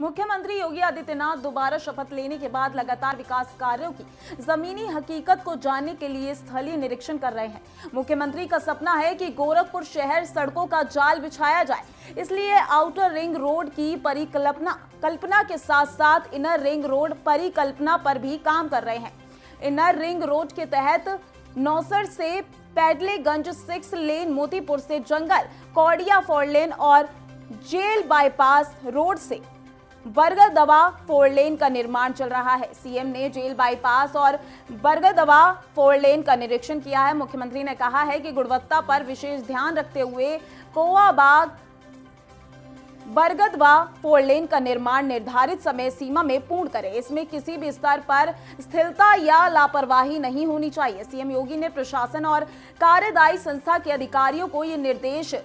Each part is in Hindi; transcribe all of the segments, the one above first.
मुख्यमंत्री योगी आदित्यनाथ दोबारा शपथ लेने के बाद लगातार विकास कार्यों की जमीनी हकीकत को जानने के लिए स्थलीय निरीक्षण कर रहे हैं। मुख्यमंत्री का सपना है कि गोरखपुर शहर सड़कों का जाल बिछाया जाए, इसलिए आउटर रिंग रोड की कल्पना के साथ साथ इनर रिंग रोड परिकल्पना पर भी काम कर रहे हैं। इनर रिंग रोड के तहत नौसर से पैडलेगंज 6 लेन, मोतीपुर से जंगल, कौड़िया 4 लेन और जेल बाईपास रोड से बरगदवा 4 लेन का निर्माण चल रहा है। सीएम ने जेल बाईपास और बरगदवा 4 लेन का निरीक्षण किया है। मुख्यमंत्री ने कहा है कि गुणवत्ता पर विशेष ध्यान रखते हुए कोआबाग बरगदवा 4 लेन का निर्माण निर्धारित समय सीमा में पूर्ण करें। इसमें किसी भी स्तर पर स्थिरता या लापरवाही नहीं होनी चाहिए। सीएम योगी ने प्रशासन और कार्यदायी संस्था के अधिकारियों को ये निर्देश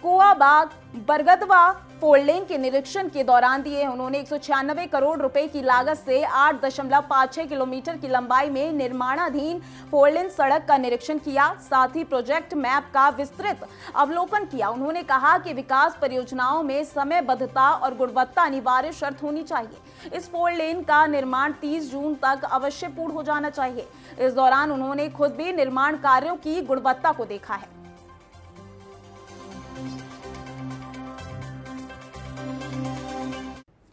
कोआबाग बरगदवा 4 लेन के निरीक्षण के दौरान दिए। उन्होंने 196 करोड़ रुपए की लागत से 8.56 किलोमीटर की लंबाई में निर्माणाधीन 4 लेन सड़क का निरीक्षण किया, साथ ही प्रोजेक्ट मैप का विस्तृत अवलोकन किया। उन्होंने कहा कि विकास परियोजनाओं में समयबद्धता और गुणवत्ता अनिवार्य शर्त होनी चाहिए। इस 4 लेन का निर्माण 30 जून तक अवश्य पूर्ण हो जाना चाहिए। इस दौरान उन्होंने खुद भी निर्माण कार्यों की गुणवत्ता को देखा है।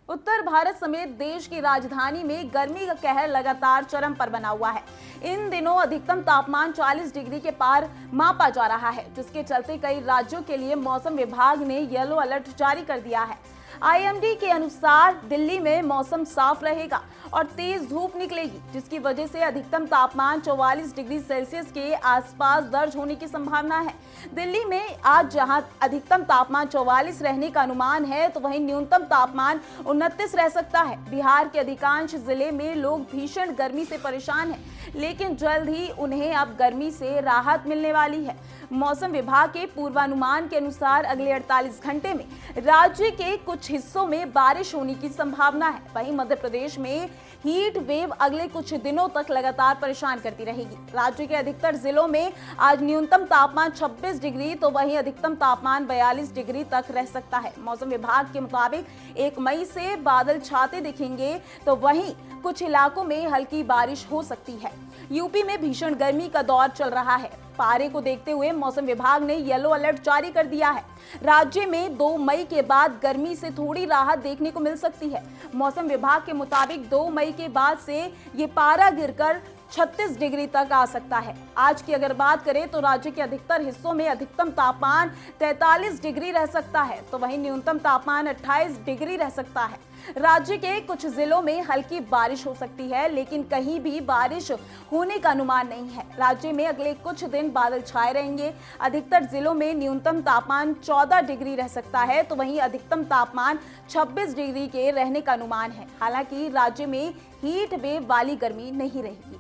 उत्तर भारत समेत देश की राजधानी में गर्मी का कहर लगातार चरम पर बना हुआ है। इन दिनों अधिकतम तापमान 40 डिग्री के पार मापा जा रहा है, जिसके चलते कई राज्यों के लिए मौसम विभाग ने येलो अलर्ट जारी कर दिया है। आईएमडी के अनुसार दिल्ली में मौसम साफ रहेगा और तेज धूप निकलेगी, जिसकी वजह से अधिकतम तापमान 44 डिग्री सेल्सियस के आसपास दर्ज होने की संभावना है। दिल्ली में आज जहां अधिकतम तापमान 44 रहने का अनुमान है, तो वहीं न्यूनतम तापमान 29 रह सकता है। बिहार के अधिकांश जिले में लोग भीषण गर्मी से परेशान हैं, लेकिन जल्द ही उन्हें अब गर्मी से राहत मिलने वाली है। मौसम विभाग के पूर्वानुमान के अनुसार अगले 48 घंटे में राज्य के कुछ हिस्सों में बारिश होने की संभावना है। वहीं मध्य प्रदेश में हीट वेव अगले कुछ दिनों तक लगातार परेशान करती रहेगी। राज्य के अधिकतर जिलों में आज न्यूनतम तापमान 26 डिग्री तो वहीं अधिकतम तापमान 42 डिग्री तक रह सकता है। मौसम विभाग के मुताबिक 1 मई से बादल छाते दिखेंगे, तो वहीं कुछ इलाकों में हल्की बारिश हो सकती है। यूपी में भीषण गर्मी का दौर चल रहा है। पारे को देखते हुए मौसम विभाग ने येलो अलर्ट जारी कर दिया है। राज्य में 2 मई के बाद गर्मी से थोड़ी राहत देखने को मिल सकती है। मौसम विभाग के मुताबिक 2 मई के बाद से ये पारा गिरकर 36 डिग्री तक आ सकता है। आज की अगर बात करें तो राज्य के अधिकतर हिस्सों में अधिकतम तापमान 43 डिग्री रह सकता है, तो वहीं न्यूनतम तापमान 28 डिग्री रह सकता है। राज्य के कुछ जिलों में हल्की बारिश हो सकती है, लेकिन कहीं भी बारिश होने का अनुमान नहीं है। राज्य में अगले कुछ दिन बादल छाए रहेंगे। अधिकतर जिलों में न्यूनतम तापमान 14 डिग्री रह सकता है, तो वहीं अधिकतम तापमान 26 डिग्री के रहने का अनुमान है। हालांकि राज्य में हीट वेव वाली गर्मी नहीं रहेगी।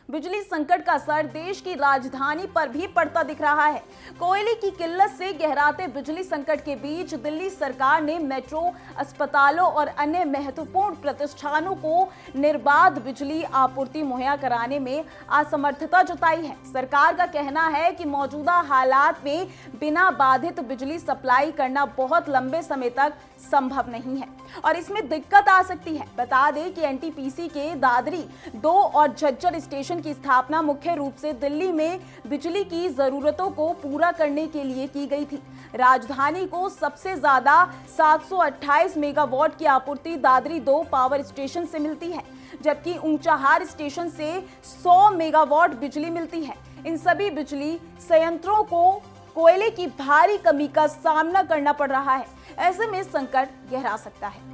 बिजली संकट का असर देश की राजधानी पर भी पड़ता दिख रहा है। कोयले की किल्लत से गहराते बिजली संकट के बीच दिल्ली सरकार ने मेट्रो, अस्पतालों और अन्य महत्वपूर्ण प्रतिष्ठानों को निर्बाध बिजली आपूर्ति मुहैया कराने में असमर्थता जताई है। सरकार का कहना है कि मौजूदा हालात में बिना बाधित बिजली सप्लाई करना बहुत लंबे समय तक संभव नहीं है और इसमें दिक्कत आ सकती है। बता दें कि एनटीपीसी के दादरी 2 और झज्जर स्टेशन की स्थापना मुख्य रूप से दिल्ली में बिजली की जरूरतों को पूरा करने के लिए की गई थी। राजधानी को सबसे ज्यादा 728 मेगावाट की आपूर्ति दादरी 2 पावर स्टेशन से मिलती है, जबकि ऊंचाहार स्टेशन से 100 मेगावाट बिजली मिलती है। इन सभी बिजली संयंत्रों को कोयले की भारी कमी का सामना करना पड़ रहा है। ऐसे में संकट गहरा सकता है।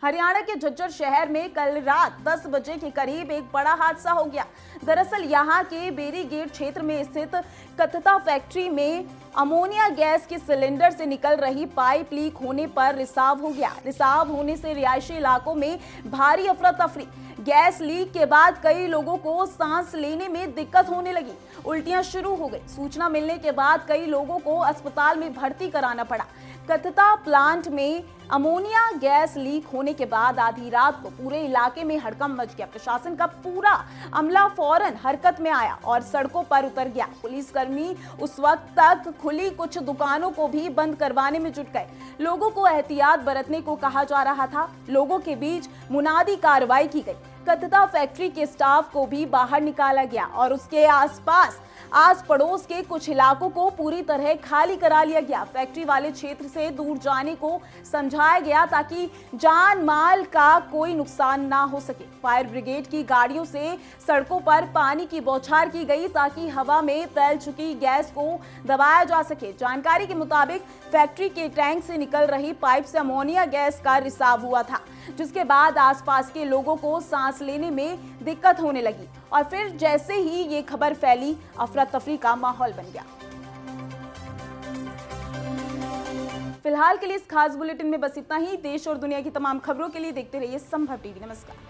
हरियाणा के झज्जर शहर में कल रात 10 बजे के करीब एक बड़ा हादसा हो गया। दरअसल यहां के बेरी गेट क्षेत्र में स्थित कथता फैक्ट्री में अमोनिया गैस के सिलेंडर से निकल रही पाइप लीक होने पर रिसाव हो गया। रिसाव होने से रिहायशी इलाकों में भारी अफरा तफरी। गैस लीक के बाद कई लोगों को सांस लेने में दिक्कत होने लगी, उल्टियां शुरू हो गई। सूचना मिलने के बाद कई लोगों को अस्पताल में भर्ती कराना पड़ा। कतता प्लांट में अमोनिया गैस लीक होने के बाद आधी रात को पूरे इलाके में हड़कंप मच गया। प्रशासन का पूरा अमला फौरन हरकत में आया और सड़कों पर उतर गया। पुलिसकर्मी उस वक्त तक खुली कुछ दुकानों को भी बंद करवाने में जुट गए। लोगों को एहतियात बरतने को कहा जा रहा था। लोगों के बीच मुनादी कार्रवाई की गई। कतता फैक्ट्री के स्टाफ को भी बाहर निकाला गया और उसके आस पड़ोस के कुछ इलाकों को पूरी तरह खाली करा लिया गया। फैक्ट्री वाले क्षेत्र से दूर जाने को समझाया गया ताकि जान माल का कोई नुकसान ना हो सके। फायर ब्रिगेड की गाड़ियों से सड़कों पर पानी की बौछार की गई ताकि हवा में फैल चुकी गैस को दबाया जा सके। जानकारी के मुताबिक फैक्ट्री के टैंक से निकल रही पाइप से अमोनिया गैस का रिसाव हुआ था, जिसके बाद आसपास के लोगों को सांस लेने में दिक्कत होने लगी और फिर जैसे ही ये खबर फैली, अफरा तफरी का माहौल बन गया। फिलहाल के लिए इस खास बुलेटिन में बस इतना ही। देश और दुनिया की तमाम खबरों के लिए देखते रहिए संभव टीवी। नमस्कार।